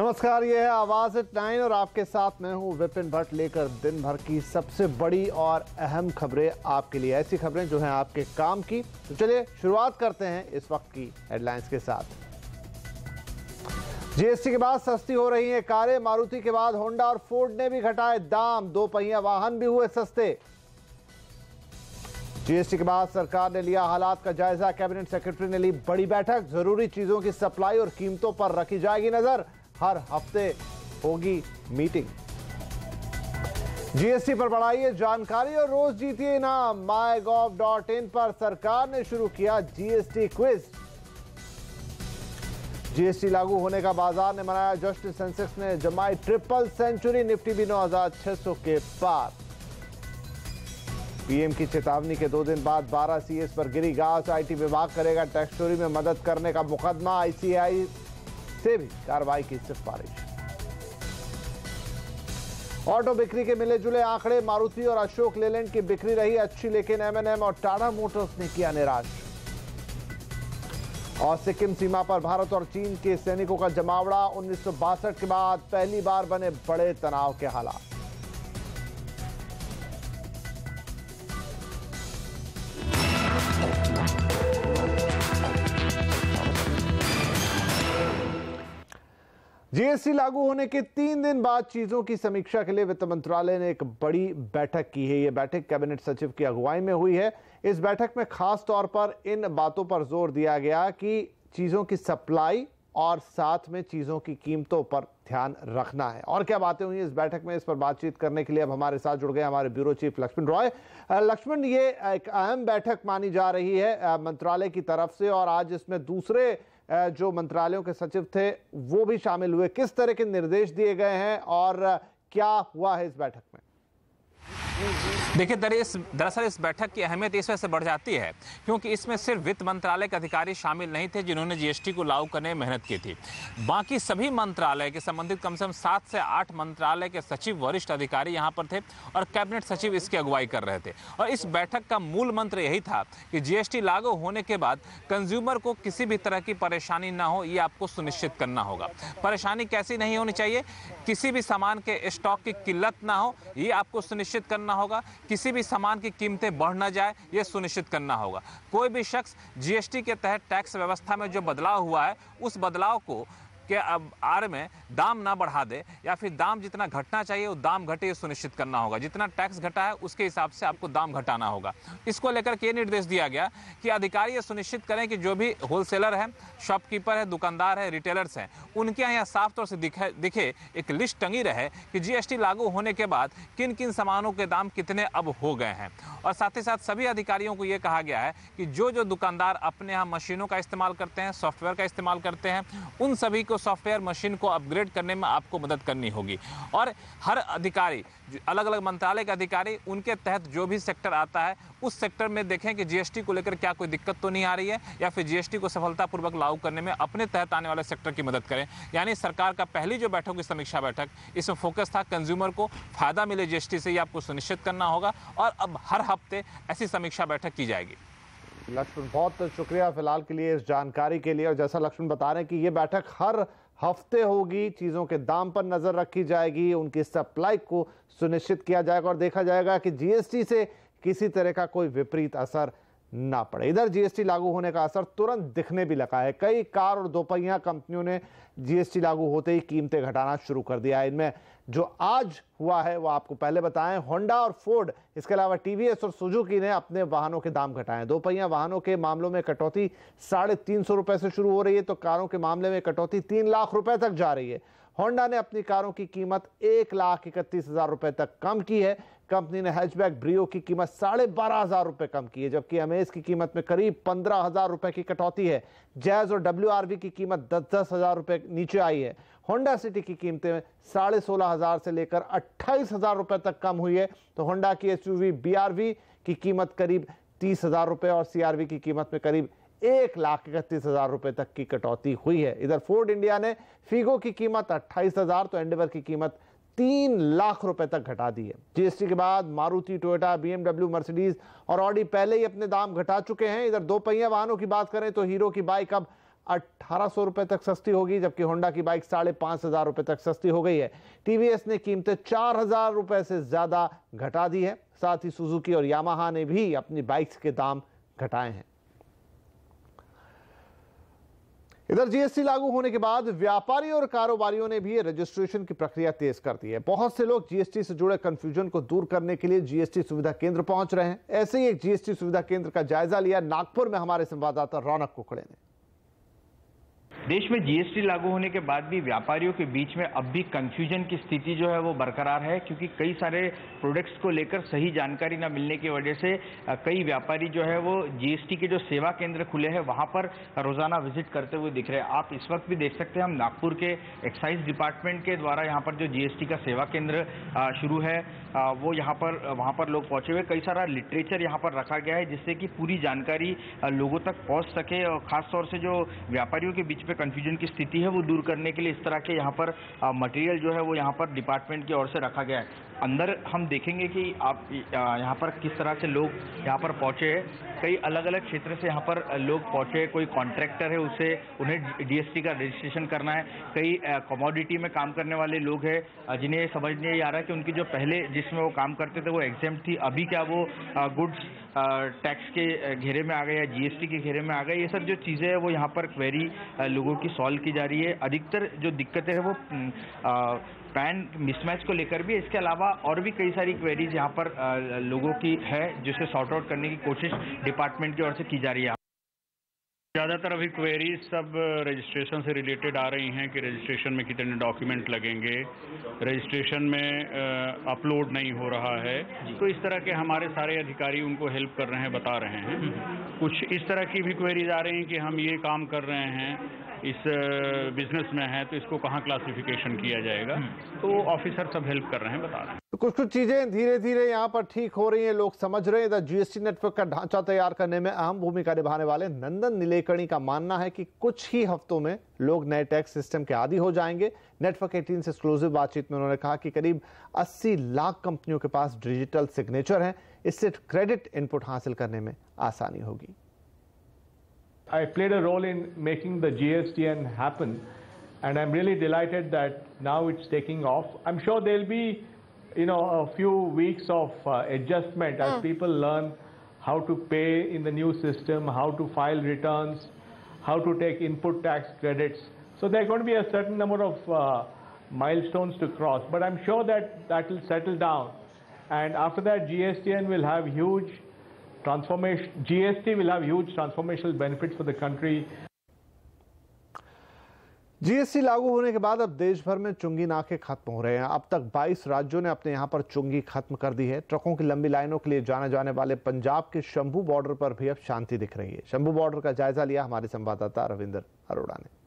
नमस्कार, ये है आवाज एट 9 और आपके साथ मैं हूं विपिन भट्ट, लेकर दिन भर की सबसे बड़ी और अहम खबरें आपके लिए। ऐसी खबरें जो हैं आपके काम की। तो चलिए शुरुआत करते हैं इस वक्त की हेडलाइंस के साथ। जीएसटी के बाद सस्ती हो रही हैं कारें। मारुति के बाद होंडा और फोर्ड ने भी घटाए दाम। दो पहिया वाहन भी हुए सस्ते। जीएसटी के बाद सरकार ने लिया हालात का जायजा। कैबिनेट सेक्रेटरी ने ली बड़ी बैठक। जरूरी चीजों की सप्लाई और कीमतों पर रखी जाएगी नजर। हर हफ्ते होगी मीटिंग। जीएसटी पर बढ़ाइए जानकारी और रोज जीतिए इनाम। mygov.in पर सरकार ने शुरू किया जीएसटी क्विज। जीएसटी लागू होने का बाजार ने मनाया जश्न। सेंसेक्स ने जमाई ट्रिपल सेंचुरी। निफ्टी भी 9,600 के पार। पीएम की चेतावनी के 2 दिन बाद 12 सीएस पर गिरी गाज। आईटी विभाग करेगा टैक्स चोरी में मदद करने का मुकदमा। आईसीआई से भी कार्रवाई की सिफारिश। ऑटो बिक्री के मिले जुले आंकड़े। मारुति और अशोक लेलैंड की बिक्री रही अच्छी, लेकिन एमएनएम और टाटा मोटर्स ने किया निराश। और सिक्किम सीमा पर भारत और चीन के सैनिकों का जमावड़ा। 1962 के बाद पहली बार बने बड़े तनाव के हालात। जीएसटी लागू होने के 3 दिन बाद चीजों की समीक्षा के लिए वित्त मंत्रालय ने एक बड़ी बैठक की है। यह बैठक कैबिनेट सचिव की अगुवाई में हुई है। इस बैठक में खास तौर पर इन बातों पर जोर दिया गया कि चीजों की सप्लाई और साथ में चीजों की कीमतों पर ध्यान रखना है। और क्या बातें हुई इस बैठक में, इस पर बातचीत करने के लिए अब हमारे साथ जुड़ गए हमारे ब्यूरो चीफ लक्ष्मण रॉय। लक्ष्मण, ये एक अहम बैठक मानी जा रही है मंत्रालय की तरफ से, और आज इसमें दूसरे जो मंत्रालयों के सचिव थे वो भी शामिल हुए। किस तरह के निर्देश दिए गए हैं और क्या हुआ है इस बैठक में? देखिए, दरअसल इस बैठक की अहमियत इस वजह से बढ़ जाती है क्योंकि इसमें सिर्फ वित्त मंत्रालय के अधिकारी शामिल नहीं थे जिन्होंने जीएसटी को लागू करने में मेहनत की थी। बाकी सभी मंत्रालय के संबंधित कम से कम 7 से 8 मंत्रालय के सचिव, वरिष्ठ अधिकारी यहाँ पर थे और कैबिनेट सचिव इसकी अगुवाई कर रहे थे। और इस बैठक का मूल मंत्र यही था कि जीएसटी लागू होने के बाद कंज्यूमर को किसी भी तरह की परेशानी ना हो, ये आपको सुनिश्चित करना होगा। परेशानी कैसी नहीं होनी चाहिए? किसी भी सामान के स्टॉक की किल्लत ना हो, ये आपको सुनिश्चित करना होगा। किसी भी सामान की कीमतें बढ़ ना जाए, यह सुनिश्चित करना होगा। कोई भी शख्स जीएसटी के तहत टैक्स व्यवस्था में जो बदलाव हुआ है उस बदलाव को के अब आड़ में दाम ना बढ़ा दे, या फिर दाम जितना घटना चाहिए वो दाम घटे, ये सुनिश्चित करना होगा। जितना टैक्स घटा है उसके हिसाब से आपको दाम घटाना होगा। इसको लेकर के निर्देश दिया गया कि अधिकारी ये सुनिश्चित करें कि जो भी होलसेलर है, शॉपकीपर है, दुकानदार है, रिटेलर्स हैं, उनके यहाँ साफ तौर से दिखे एक लिस्ट टंगी रहे कि जीएसटी लागू होने के बाद किन किन सामानों के दाम कितने अब हो गए हैं। और साथ ही साथ सभी अधिकारियों को ये कहा गया है कि जो दुकानदार अपने यहाँ मशीनों का इस्तेमाल करते हैं, सॉफ्टवेयर का इस्तेमाल करते हैं, उन सभी को सॉफ्टवेयर मशीन को अपग्रेड करने में आपको मदद करनी होगी। और हर अधिकारी, अलग अलग मंत्रालय के अधिकारी, उनके तहत जो भी सेक्टर आता है उस सेक्टर में देखें कि जीएसटी को लेकर क्या कोई दिक्कत तो नहीं आ रही है, या फिर जीएसटी को सफलतापूर्वक लागू करने में अपने तहत आने वाले सेक्टर की मदद करें। यानी सरकार का पहली जो बैठक की समीक्षा बैठक, इसमें फोकस था कंज्यूमर को फायदा मिले जीएसटी से, ये आपको सुनिश्चित करना होगा। और अब हर हफ्ते ऐसी समीक्षा बैठक की जाएगी। लक्ष्मण, बहुत शुक्रिया फिलहाल के लिए, इस जानकारी के लिए। और जैसा लक्ष्मण बता रहे हैं कि ये बैठक हर हफ्ते होगी। चीजों के दाम पर नजर रखी जाएगी, उनकी सप्लाई को सुनिश्चित किया जाएगा और देखा जाएगा कि जीएसटी से किसी तरह का कोई विपरीत असर ना पड़े। इधर जीएसटी लागू होने का असर तुरंत दिखने भी लगा है। कई कार और दोपहिया कंपनियों ने जीएसटी लागू होते ही कीमतें घटाना शुरू कर दिया है। इनमें जो आज हुआ है वो आपको पहले बताएं। होंडा और फोर्ड, इसके अलावा टीवीएस और सुजुकी ने अपने वाहनों के दाम घटाए। दोपहिया वाहनों के मामलों में कटौती 350 रुपए से शुरू हो रही है, तो कारों के मामले में कटौती 3 लाख रुपए तक जा रही है। होंडा ने अपनी कारों की कीमत 1,31,000 रुपए तक कम की है। कंपनी ने हैचबैक ब्रियो की कीमत 12,500 रुपए कम की है, जबकि अमेज की कीमत में करीब 15,000 रुपए की कटौती है। जैज और WRV की कीमत 10,000 रुपए नीचे आई है। होंडा सिटी की कीमतें 16,500 से लेकर 28,000 रुपए तक कम हुई है। तो होंडा की SUV BRV की कीमत करीब 30,000 रुपए और CRV की कीमत में करीब 1,31,000 रुपए तक की कटौती हुई है। इधर फोर्ड इंडिया ने फीगो की कीमत 28,000, तो एंडेवर की कीमत 3 लाख रुपए तक घटा दी है। जीएसटी के बाद मारुति, टोयोटा, BMW, मर्सिडीज और ऑडी पहले ही अपने दाम घटा चुके हैं। इधर दो पहिया वाहनों की बात करें तो हीरो की बाइक अब 1800 रुपए तक सस्ती होगी, जबकि होंडा की बाइक 5500 रुपए तक सस्ती हो गई है। टीवीएस ने कीमतें 4000 रुपए से ज्यादा घटा दी है। साथ ही सुजुकी और यामाहा ने भी अपनी बाइक्स के दाम घटाए हैं। इधर जीएसटी लागू होने के बाद व्यापारी और कारोबारियों ने भी रजिस्ट्रेशन की प्रक्रिया तेज कर दी है। बहुत से लोग जीएसटी से जुड़े कंफ्यूजन को दूर करने के लिए जीएसटी सुविधा केंद्र पहुंच रहे हैं। ऐसे ही एक जीएसटी सुविधा केंद्र का जायजा लिया नागपुर में हमारे संवाददाता रौनक कुकड़े ने। देश में जीएसटी लागू होने के बाद भी व्यापारियों के बीच में अब भी कंफ्यूजन की स्थिति जो है वो बरकरार है, क्योंकि कई सारे प्रोडक्ट्स को लेकर सही जानकारी न मिलने की वजह से कई व्यापारी जो है वो जीएसटी के जो सेवा केंद्र खुले हैं वहां पर रोजाना विजिट करते हुए दिख रहे हैं। आप इस वक्त भी देख सकते हैं, हम नागपुर के एक्साइज डिपार्टमेंट के द्वारा यहाँ पर जो जीएसटी का सेवा केंद्र शुरू है वो वहाँ पर लोग पहुंचे हुए। कई सारा लिटरेचर यहाँ पर रखा गया है जिससे कि पूरी जानकारी लोगों तक पहुंच सके, और खासतौर से जो व्यापारियों के बीच में कंफ्यूजन की स्थिति है वो दूर करने के लिए इस तरह के यहाँ पर मटेरियल जो है वो यहाँ पर डिपार्टमेंट की ओर से रखा गया है। अंदर हम देखेंगे कि आप यहाँ पर किस तरह से लोग यहाँ पर पहुंचे। कई अलग अलग क्षेत्र से यहाँ पर लोग पहुंचे। कोई कॉन्ट्रैक्टर है, उन्हें जीएसटी का रजिस्ट्रेशन करना है। कई कमोडिटी में काम करने वाले लोग हैं जिन्हें समझ नहीं आ रहा है कि उनकी जो पहले जिसमें वो काम करते थे वो एग्जेम्प्ट थी, अभी क्या वो गुड्स टैक्स के घेरे में आ गए या जीएसटी के घेरे में आ गए। ये सब जो चीज़ें हैं वो यहाँ पर क्वेरी लोगों की सॉल्व की जा रही है। अधिकतर जो दिक्कतें हैं वो पैन मिसमैच को लेकर भी, इसके अलावा और भी कई सारी क्वेरीज यहाँ पर लोगों की है जिसे सॉर्ट आउट करने की कोशिश डिपार्टमेंट की ओर से की जा रही है। ज़्यादातर अभी क्वेरीज सब रजिस्ट्रेशन से रिलेटेड आ रही हैं कि रजिस्ट्रेशन में कितने डॉक्यूमेंट लगेंगे, रजिस्ट्रेशन में अपलोड नहीं हो रहा है। तो इस तरह के हमारे सारे अधिकारी उनको हेल्प कर रहे हैं, बता रहे हैं। कुछ इस तरह की भी क्वेरीज आ रही हैं कि हम ये काम कर रहे हैं, इस बिजनेस में है तो इसको कहाँ क्लासिफिकेशन किया जाएगा। तो ऑफिसर सब हेल्प कर रहे हैं, बता रहे हैं। तो कुछ चीजें धीरे धीरे यहाँ पर ठीक हो रही हैं, लोग समझ रहे हैं। जीएसटी नेटवर्क का ढांचा तैयार करने में अहम भूमिका निभाने वाले नंदन नीलेकणी का मानना है कि कुछ ही हफ्तों में लोग नए टैक्स सिस्टम के आदी हो जाएंगे। नेटवर्क 18 से एक्सक्लूसिव बातचीत में उन्होंने कहा कि करीब 80 लाख कंपनियों के पास डिजिटल सिग्नेचर है, इससे क्रेडिट इनपुट हासिल करने में आसानी होगी। I played a role in making the GSTN happen, and I'm really delighted that now it's taking off. I'm sure there'll be, a few weeks of adjustment as people learn how to pay in the new system, how to file returns, how to take input tax credits. So there are going to be a certain number of milestones to cross, but I'm sure that will settle down, and after that GSTN will have huge GST will have huge transformational benefits for the country. GST लागू होने के बाद अब देश भर में चुंगी नाके खत्म हो रहे हैं। अब तक 22 राज्यों ने अपने यहां पर चुंगी खत्म कर दी है। ट्रकों की लंबी लाइनों के लिए जाने जाने वाले पंजाब के शंभू बॉर्डर पर भी अब शांति दिख रही है। शंभू बॉर्डर का जायजा लिया हमारे संवाददाता रविंद्र अरोड़ा ने।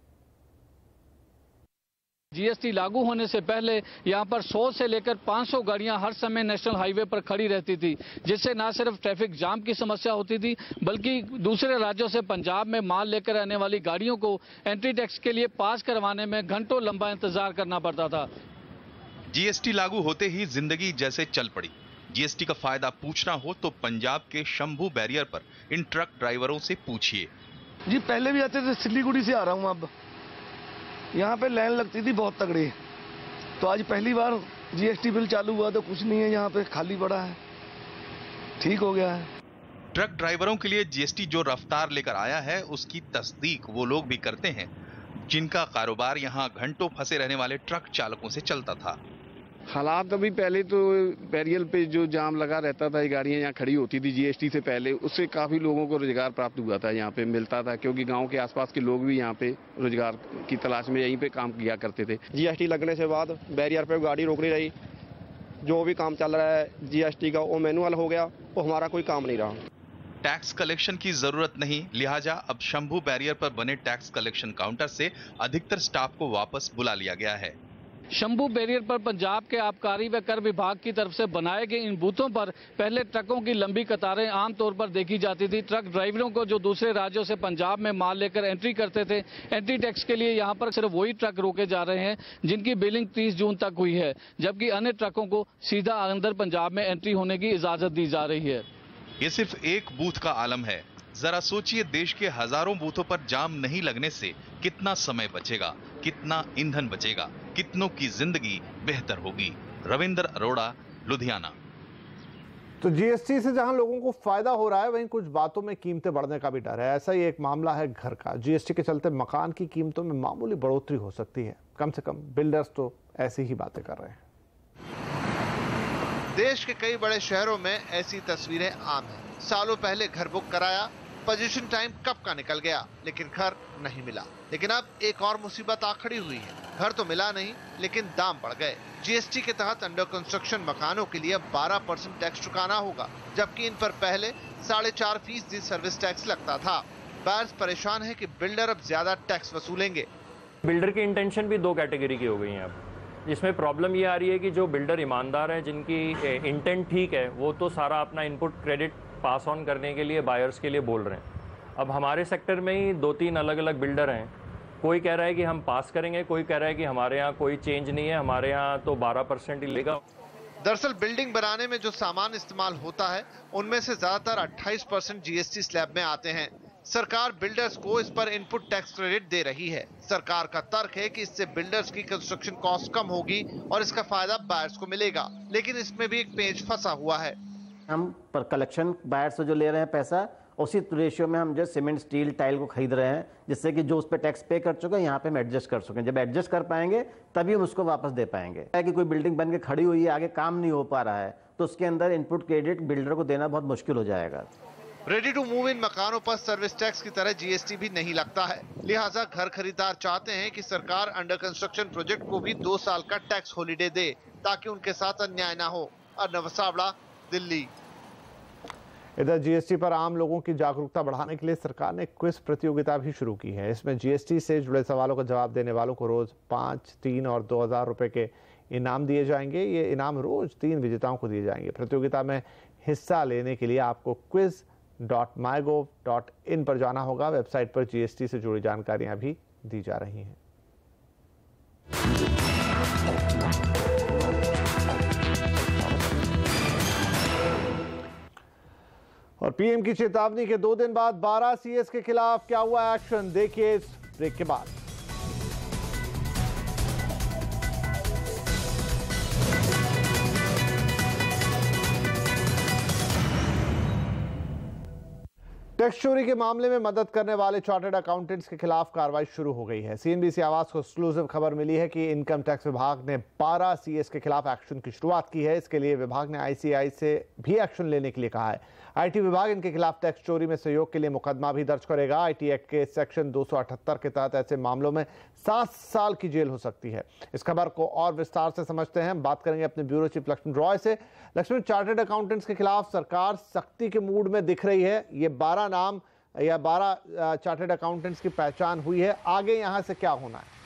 जीएसटी लागू होने से पहले यहां पर 100 से लेकर 500 गाड़ियां हर समय नेशनल हाईवे पर खड़ी रहती थी, जिससे न सिर्फ ट्रैफिक जाम की समस्या होती थी बल्कि दूसरे राज्यों से पंजाब में माल लेकर आने वाली गाड़ियों को एंट्री टैक्स के लिए पास करवाने में घंटों लंबा इंतजार करना पड़ता था। जीएसटी लागू होते ही जिंदगी जैसे चल पड़ी। जीएसटी का फायदा पूछना हो तो पंजाब के शंभू बैरियर पर इन ट्रक ड्राइवरों से पूछिए। जी पहले भी आते थे, सिलीगुड़ी से आ रहा हूँ। अब यहाँ पे लाइन लगती थी बहुत तगड़ी, तो आज पहली बार जीएसटी बिल चालू हुआ तो कुछ नहीं है, यहाँ पे खाली पड़ा है, ठीक हो गया है। ट्रक ड्राइवरों के लिए जीएसटी जो रफ्तार लेकर आया है उसकी तस्दीक वो लोग भी करते हैं जिनका कारोबार यहाँ घंटों फंसे रहने वाले ट्रक चालकों से चलता था। हालात अभी पहले तो बैरियर पे जो जाम लगा रहता था, गाड़ियां यहाँ खड़ी होती थी जीएसटी से पहले, उससे काफी लोगों को रोजगार प्राप्त हुआ था, यहाँ पे मिलता था, क्योंकि गांव के आसपास के लोग भी यहाँ पे रोजगार की तलाश में यहीं पे काम किया करते थे। जीएसटी लगने से बाद बैरियर पे गाड़ी रोक नहीं रही, जो भी काम चल रहा है जीएसटी का वो मैनुअल हो गया, वो हमारा कोई काम नहीं रहा। टैक्स कलेक्शन की जरूरत नहीं, लिहाजा अब शंभू बैरियर पर बने टैक्स कलेक्शन काउंटर से अधिकतर स्टाफ को वापस बुला लिया गया है। शंभू बैरियर पर पंजाब के आबकारी व कर विभाग की तरफ से बनाए गए इन बूथों पर पहले ट्रकों की लंबी कतारें आमतौर पर देखी जाती थी। ट्रक ड्राइवरों को जो दूसरे राज्यों से पंजाब में माल लेकर एंट्री करते थे, एंट्री टैक्स के लिए यहाँ पर सिर्फ वही ट्रक रोके जा रहे हैं जिनकी बिलिंग 30 जून तक हुई है, जबकि अन्य ट्रकों को सीधा अंदर पंजाब में एंट्री होने की इजाजत दी जा रही है। ये सिर्फ एक बूथ का आलम है। जरा सोचिए, देश के हजारों बूथों पर जाम नहीं लगने से कितना समय बचेगा, कितना ईंधन बचेगा, कितनों की जिंदगी बेहतर होगी। रविंद्र अरोड़ा, लुधियाना। तो जीएसटी से जहां लोगों को फायदा हो रहा है, वहीं कुछ बातों में कीमतें बढ़ने का भी डर है। ऐसा ही एक मामला है घर का। जीएसटी के चलते मकान की कीमतों में मामूली बढ़ोतरी हो सकती है। कम से कम बिल्डर्स तो ऐसी ही बातें कर रहे हैं। देश के कई बड़े शहरों में ऐसी तस्वीरें आम हैं। सालों पहले घर बुक कराया, पोजीशन टाइम कब का निकल गया, लेकिन घर नहीं मिला। लेकिन अब एक और मुसीबत आ खड़ी हुई है। घर तो मिला नहीं, लेकिन दाम बढ़ गए। जीएसटी के तहत अंडर कंस्ट्रक्शन मकानों के लिए 12% टैक्स चुकाना होगा, जबकि इन पर पहले 4.5% सर्विस टैक्स लगता था। बायर्स परेशान है कि बिल्डर अब ज्यादा टैक्स वसूलेंगे। बिल्डर की इंटेंशन भी दो कैटेगरी की हो गई है अब। इसमें प्रॉब्लम ये आ रही है कि जो बिल्डर ईमानदार हैं, जिनकी इंटेंट ठीक है, वो तो सारा अपना इनपुट क्रेडिट पास ऑन करने के लिए बायर्स के लिए बोल रहे हैं। अब हमारे सेक्टर में ही 2-3 अलग अलग बिल्डर हैं। कोई कह रहा है कि हम पास करेंगे, कोई कह रहा है कि हमारे यहाँ कोई चेंज नहीं है, हमारे यहाँ तो 12% ही लेगा। दरअसल बिल्डिंग बनाने में जो सामान इस्तेमाल होता है, उनमें से ज्यादातर 28% जीएसटी स्लैब में आते हैं। सरकार बिल्डर्स को इस पर इनपुट टैक्स क्रेडिट दे रही है। सरकार का तर्क है कि इससे बिल्डर्स की कंस्ट्रक्शन कॉस्ट कम होगी और इसका फायदा बायर्स को मिलेगा। लेकिन इसमें भी एक पेंच फंसा हुआ है। हम पर कलेक्शन बायर से जो ले रहे हैं पैसा, उसी रेशियो में हम जो सीमेंट, स्टील, टाइल को खरीद रहे हैं, जिससे कि जो उस पर टैक्स पे कर चुके हैं, यहाँ पे हम एडजस्ट कर सकें। जब एडजस्ट कर पाएंगे तभी हम उसको वापस दे पाएंगे। कि कोई बिल्डिंग बन के खड़ी हुई है, आगे काम नहीं हो पा रहा है, तो उसके अंदर इनपुट क्रेडिट बिल्डर को देना बहुत मुश्किल हो जाएगा। रेडी टू मूव इन मकानों पर सर्विस टैक्स की तरह जीएसटी भी नहीं लगता है। लिहाजा घर खरीदार चाहते हैं कि सरकार अंडर कंस्ट्रक्शन प्रोजेक्ट को भी 2 साल का टैक्स हॉलीडे दे, ताकि उनके साथ अन्याय ना हो। अर्नब सावड़ा, दिल्ली। इधर जीएसटी पर आम लोगों की जागरूकता बढ़ाने के लिए सरकार ने क्विज प्रतियोगिता भी शुरू की है। इसमें जीएसटी से जुड़े सवालों का जवाब देने वालों को रोज 5, 3 और 2,000 रुपए के इनाम दिए जाएंगे। ये इनाम रोज 3 विजेताओं को दिए जाएंगे। प्रतियोगिता में हिस्सा लेने के लिए आपको quiz.mygov.in पर जाना होगा। वेबसाइट पर जीएसटी से जुड़ी जानकारियां भी दी जा रही हैं। और पीएम की चेतावनी के 2 दिन बाद 12 सीएस के खिलाफ क्या हुआ एक्शन, देखिए इस ब्रेक के बाद। टैक्स चोरी के मामले में मदद करने वाले चार्टर्ड अकाउंटेंट्स के खिलाफ कार्रवाई शुरू हो गई है। सीएनबीसी आवाज को एक्सक्लूसिव खबर मिली है कि इनकम टैक्स विभाग ने 12 सीएस के खिलाफ एक्शन की शुरुआत की है। इसके लिए विभाग ने आईसीएआई से भी एक्शन लेने के लिए कहा है। आईटी विभाग इनके खिलाफ टैक्स चोरी में सहयोग के लिए मुकदमा भी दर्ज करेगा। आईटी एक्ट के सेक्शन 278 के तहत ऐसे मामलों में 7 साल की जेल हो सकती है। इस खबर को और विस्तार से समझते हैं। बात करेंगे अपने ब्यूरो चीफ लक्ष्मण रॉय से। लक्ष्मण, चार्टर्ड अकाउंटेंट्स के खिलाफ सरकार सख्ती के मूड में दिख रही है। ये 12 नाम या 12 चार्टर्ड अकाउंटेंट्स की पहचान हुई है। आगे यहां से क्या होना है?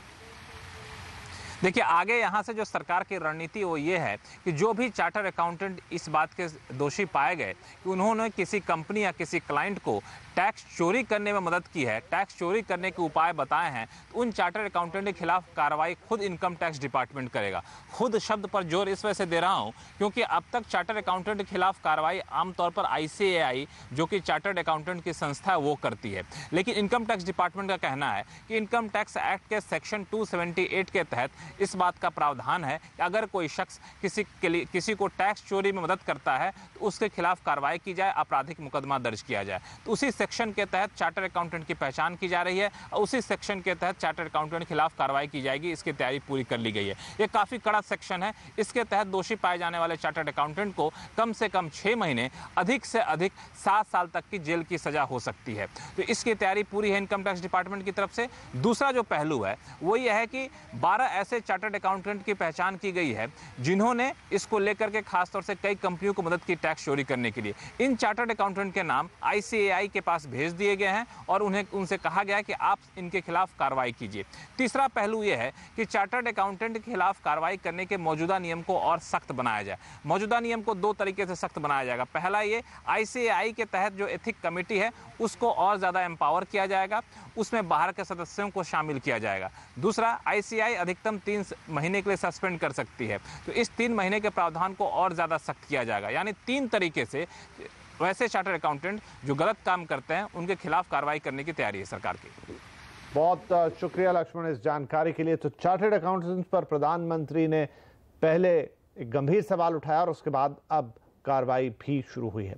देखिए, आगे यहाँ से जो सरकार की रणनीति वो ये है कि जो भी चार्टर अकाउंटेंट इस बात के दोषी पाए गए कि उन्होंने किसी कंपनी या किसी क्लाइंट को टैक्स चोरी करने में मदद की है, टैक्स चोरी करने के उपाय बताए हैं, तो उन चार्टर अकाउंटेंट के खिलाफ कार्रवाई खुद इनकम टैक्स डिपार्टमेंट करेगा। खुद शब्द पर जोर इस वजह से दे रहा हूं क्योंकि अब तक चार्टर अकाउंटेंट के खिलाफ कार्रवाई आमतौर पर आईसीएआई, जो कि चार्टर्ड अकाउंटेंट की संस्था है, वो करती है। लेकिन इनकम टैक्स डिपार्टमेंट का कहना है कि इनकम टैक्स एक्ट के सेक्शन 278 के तहत इस बात का प्रावधान है कि अगर कोई शख्स किसी को टैक्स चोरी में मदद करता है तो उसके खिलाफ कार्रवाई की जाए, आपराधिक मुकदमा दर्ज किया जाए। तो उसी सेक्शन के तहत चार्टर अकाउंटेंट की पहचान की जा रही है और उसी सेक्शन के तहत चार्टर अकाउंटेंट के खिलाफ कार्रवाई की जाएगी। इसकी तैयारी पूरी कर ली गई है। ये काफी कड़ा सेक्शन है। इसके तहत दोषी पाए जाने वाले चार्टर्ड अकाउंटेंट को कम से कम 6 महीने, अधिक से अधिक 7 साल तक की जेल की सजा हो सकती है। तो इसकी तैयारी पूरी है इनकम टैक्स डिपार्टमेंट की तरफ से। दूसरा जो पहलू है वो ये है कि 12 ऐसे चार्टर्ड अकाउंटेंट की पहचान की गई है जिन्होंने इसको लेकर के खासतौर से कई कंपनियों को मदद की टैक्स चोरी करने के लिए। इन चार्टर्ड अकाउंटेंट के नाम आईसीएआई के पास भेज दिए गए हैं और उनसे कहा गया है कि आप इनके खिलाफ कार्रवाई कीजिए। तीसरा पहलू यह है कि चार्टर्ड अकाउंटेंट के खिलाफ कार्रवाई करने के मौजूदा नियम को और सख्त बनाया जाए। मौजूदा नियम को 2 तरीके से सख्त बनाया जाएगा। पहला, ये आईसीएआई के तहत जो एथिक कमेटी है उसको और ज्यादा एम्पावर किया जाएगा, उसमें बाहर के सदस्यों को शामिल किया जाएगा। दूसरा, आईसीएआई अधिकतम 3 महीने के लिए सस्पेंड कर सकती है। तो इस 3 महीने के प्रावधान को और ज्यादा सख्त किया जाएगा। यानी 3 तरीके से वैसे चार्टर्ड अकाउंटेंट जो गलत काम करते हैं उनके खिलाफ कार्रवाई करने की तैयारी है सरकार की। बहुत शुक्रिया लक्ष्मण इस जानकारी के लिए। तो चार्टर्ड अकाउंटेंट्स पर प्रधानमंत्री ने पहले एक गंभीर सवाल उठाया और उसके बाद अब कार्रवाई भी शुरू हुई है।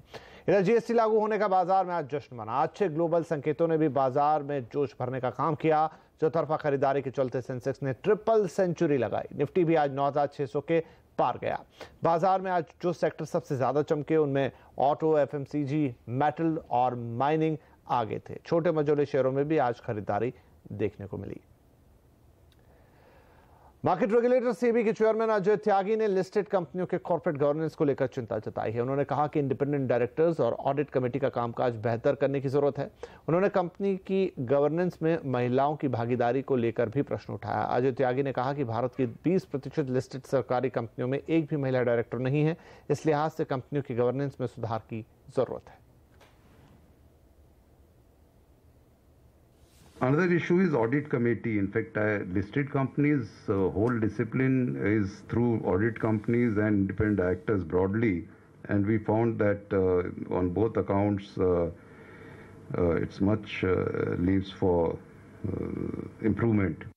इधर जीएसटी लागू होने का बाजार में आज जश्न मना। अच्छे ग्लोबल संकेतों ने भी बाजार में जोश भरने का काम किया। चौतरफा खरीदारी के चलते सेंसेक्स ने ट्रिपल सेंचुरी लगाई। निफ्टी भी आज 9,600 के पार गया। बाजार में आज जो सेक्टर सबसे ज्यादा चमके उनमें ऑटो, एफएमसीजी, मेटल और माइनिंग आगे थे। छोटे मझोले शेयरों में भी आज खरीदारी देखने को मिली। मार्केट रेगुलेटर सेबी के चेयरमैन अजय त्यागी ने लिस्टेड कंपनियों के कॉर्पोरेट गवर्नेंस को लेकर चिंता जताई है। उन्होंने कहा कि इंडिपेंडेंट डायरेक्टर्स और ऑडिट कमेटी का कामकाज बेहतर करने की जरूरत है। उन्होंने कंपनी की गवर्नेंस में महिलाओं की भागीदारी को लेकर भी प्रश्न उठाया। अजय त्यागी ने कहा कि भारत की 20% लिस्टेड सरकारी कंपनियों में एक भी महिला डायरेक्टर नहीं है। इस लिहाज से कंपनियों की गवर्नेंस में सुधार की जरूरत है। Another issue is audit committee. In fact, listed companies' whole discipline is through audit companies and independent directors broadly, and we found that on both accounts, it's much leaves for improvement.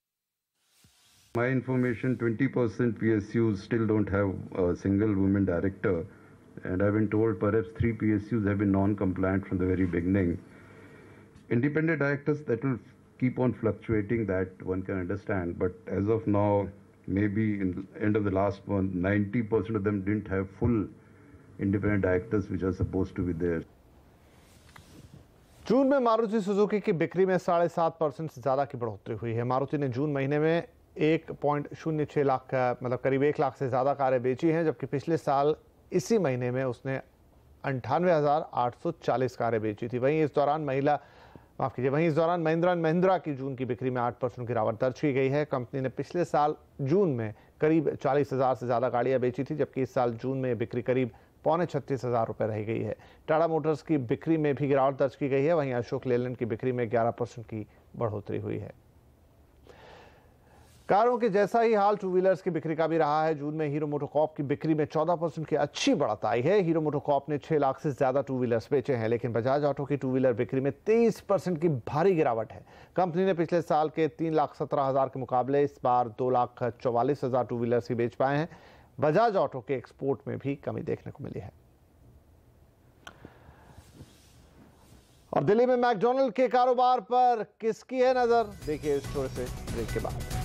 My information: 20% PSUs still don't have a single woman director, and I've been told perhaps 3 PSUs have been non-compliant from the very beginning. Independent directors, that will keep on fluctuating, that one can understand, but as of now, maybe in the end of the last month, 90% of them didn't have full independent directors which are supposed to be there. जून में Maruti Suzuki की बिक्री में 7.5% से ज्यादा की बढ़ोतरी हुई है। मारुति ने जून महीने में 1.06 लाख मतलब करीब 1 लाख से ज्यादा कारें बेची हैं, जबकि पिछले साल इसी महीने में उसने 98,840 कारें बेची थी। वहीं इस दौरान महिंद्रा एंड महिंद्रा की जून की बिक्री में 8% गिरावट दर्ज की गई है। कंपनी ने पिछले साल जून में करीब 40,000 से ज्यादा गाड़ियां बेची थी, जबकि इस साल जून में बिक्री करीब 35,000 रुपए रह गई है। टाटा मोटर्स की बिक्री में भी गिरावट दर्ज की गई है। वहीं अशोक लेलैंड की बिक्री में 11% की बढ़ोतरी हुई है। कारों के जैसा ही हाल टू व्हीलर्स की बिक्री का भी रहा है। जून में हीरो मोटोकॉर्प की बिक्री में 14% की अच्छी बढ़त आई है। हीरो मोटोकॉर्प ने 6 लाख से ज्यादा टू व्हीलर्स बेचे हैं, लेकिन बजाज ऑटो की टू व्हीलर बिक्री में 23% की भारी गिरावट है। कंपनी ने पिछले साल के 3,17,000 के मुकाबले इस बार 2,44,000 टू व्हीलर्स ही बेच पाए हैं। बजाज ऑटो के एक्सपोर्ट में भी कमी देखने को मिली है। और दिल्ली में मैकडॉनल्ड के कारोबार पर किसकी है नजर, देखिए इस स्टोरी से ब्रेक के बाद।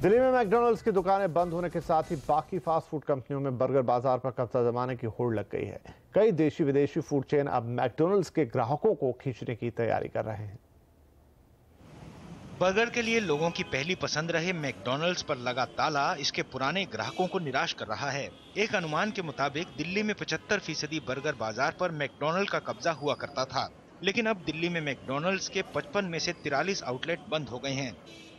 दिल्ली में मैकडॉनल्ड्स की दुकानें बंद होने के साथ ही बाकी फास्ट फूड कंपनियों में बर्गर बाजार पर कब्जा जमाने की होड़ लग गई है। कई देशी विदेशी फूड चेन अब मैकडॉनल्ड्स के ग्राहकों को खींचने की तैयारी कर रहे हैं। बर्गर के लिए लोगों की पहली पसंद रहे मैकडॉनल्ड्स पर लगा ताला इसके पुराने ग्राहकों को निराश कर रहा है। एक अनुमान के मुताबिक दिल्ली में 75% बर्गर बाजार पर मैकडॉनल्ड का कब्जा हुआ करता था, लेकिन अब दिल्ली में मैकडॉनल्ड्स के 55 में से 43 आउटलेट बंद हो गए हैं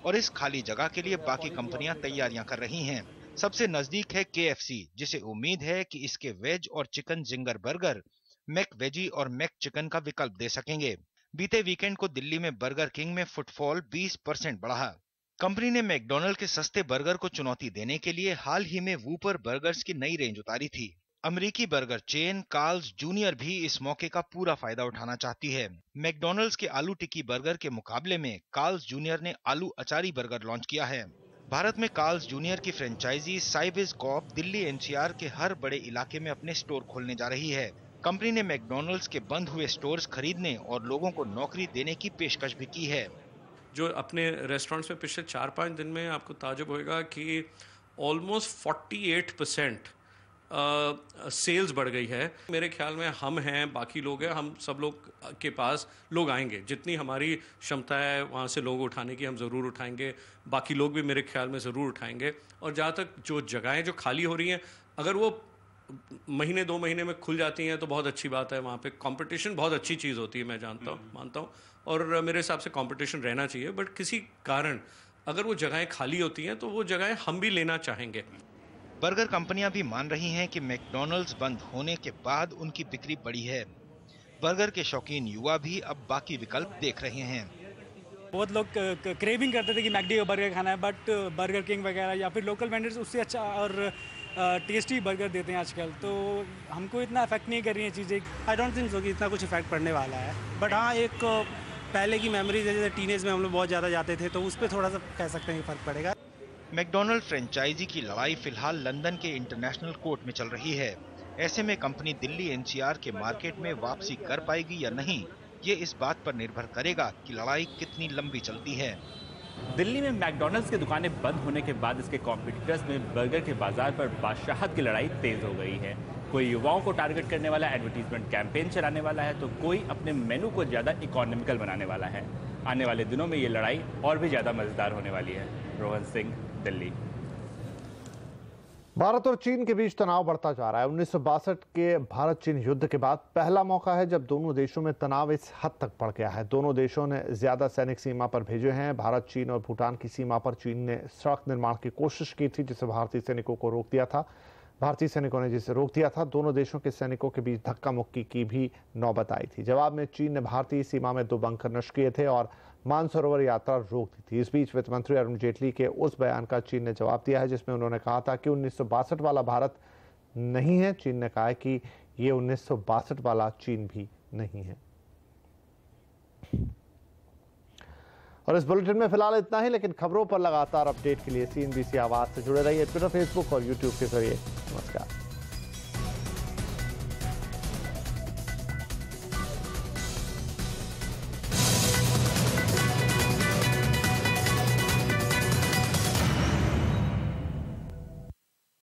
और इस खाली जगह के लिए बाकी कंपनियां तैयारियां कर रही हैं। सबसे नजदीक है KFC, जिसे उम्मीद है कि इसके वेज और chicken zinger burger McVeggie और मैक चिकन का विकल्प दे सकेंगे। बीते वीकेंड को दिल्ली में बर्गर किंग में फुटफॉल 20% बढ़ा। कंपनी ने मैकडॉनल्ड के सस्ते बर्गर को चुनौती देने के लिए हाल ही में वूपर बर्गर्स की नई रेंज उतारी थी। अमेरिकी बर्गर चेन कार्ल्स जूनियर भी इस मौके का पूरा फायदा उठाना चाहती है। मैकडॉनल्ड्स के आलू टिक्की बर्गर के मुकाबले में कार्ल्स जूनियर ने आलू अचारी बर्गर लॉन्च किया है। भारत में कार्ल्स जूनियर की फ्रेंचाइजी साइबिज कॉर्प दिल्ली NCR के हर बड़े इलाके में अपने स्टोर खोलने जा रही है। कंपनी ने मैकडॉनल्ड्स के बंद हुए स्टोर्स खरीदने और लोगों को नौकरी देने की पेशकश भी की है। जो अपने रेस्टोरेंट्स में पिछले 4-5 दिन में आपको ताजुब होगा कि ऑलमोस्ट 48% सेल्स बढ़ गई है। मेरे ख्याल में हम हैं, बाकी लोग हैं, हम सब लोग के पास लोग आएंगे। जितनी हमारी क्षमता है वहाँ से लोग उठाने की हम ज़रूर उठाएंगे। बाकी लोग भी मेरे ख्याल में ज़रूर उठाएंगे। और जहाँ तक जो जगहें जो खाली हो रही हैं, अगर वो महीने 2 महीने में खुल जाती हैं तो बहुत अच्छी बात है। वहाँ पे कंपटीशन बहुत अच्छी चीज़ होती है, मैं मानता हूँ और मेरे हिसाब से कंपटीशन रहना चाहिए। बट किसी कारण अगर वो जगहें खाली होती हैं तो वो जगहें हम भी लेना चाहेंगे। बर्गर कंपनियां भी मान रही हैं कि मैकडॉनल्ड्स बंद होने के बाद उनकी बिक्री बढ़ी है। बर्गर के शौकीन युवा भी अब बाकी विकल्प देख रहे हैं। बहुत लोग क्रेविंग करते थे कि मैकडी का बर्गर खाना है, बट बर्गर किंग वगैरह या फिर लोकल वेंडर्स उससे अच्छा और टेस्टी बर्गर देते हैं आजकल, तो हमको इतना अफेक्ट नहीं कर रही हैं चीज़ें। आई डोंट थिंक सो कि इतना कुछ इफेक्ट पड़ने वाला है, बट हाँ एक पहले की मेमोरीज है, जैसे टीनेज में हम लोग बहुत ज़्यादा जाते थे, तो उस पर थोड़ा सा कह सकते हैं कि फ़र्क पड़ेगा। मैकडॉनल्ड फ्रेंचाइजी की लड़ाई फिलहाल लंदन के इंटरनेशनल कोर्ट में चल रही है। ऐसे में कंपनी दिल्ली एनसीआर के मार्केट में वापसी कर पाएगी या नहीं, ये इस बात पर निर्भर करेगा कि लड़ाई कितनी लंबी चलती है। दिल्ली में मैकडॉनल्ड्स की दुकानें बंद होने के बाद इसके कॉम्पिटिटर्स में बर्गर के बाजार पर बादशाहत की लड़ाई तेज हो गई है। कोई युवाओं को टारगेट करने वाला एडवर्टीजमेंट कैंपेन चलाने वाला है, तो कोई अपने मेनू को ज़्यादा इकोनॉमिकल बनाने वाला है। आने वाले दिनों में ये लड़ाई और भी ज़्यादा मज़ेदार होने वाली है। रोहन सिंह, दिल्ली। भारत और चीन के बीच तनाव बढ़ता जा रहा है। 1962 के भारत चीन युद्ध के बाद पहला मौका है जब दोनों देशों में तनाव इस हद तक बढ़ गया है। दोनों देशों ने ज्यादा सैनिक सीमा पर भेजे हैं। भारत, चीन और भूटान की सीमा पर चीन ने सड़क निर्माण की कोशिश की थी, जिसे भारतीय सैनिकों को रोक दिया था। भारतीय सैनिकों ने जिसे रोक दिया था। दोनों देशों के सैनिकों के बीच धक्का मुक्की की भी नौबत आई थी। जवाब में चीन ने भारतीय सीमा में 2 बंकर नष्ट किए थे और मानसरोवर यात्रा रोक दी थी। इस बीच वित्त मंत्री अरुण जेटली के उस बयान का चीन ने जवाब दिया है जिसमें उन्होंने कहा था कि 1962 वाला भारत नहीं है। चीन ने कहा है कि ये 1962 वाला चीन भी नहीं है। और इस बुलेटिन में फिलहाल इतना ही, लेकिन खबरों पर लगातार अपडेट के लिए CNBC आवाज से जुड़े रहिए ट्विटर, फेसबुक और यूट्यूब के जरिए। नमस्कार।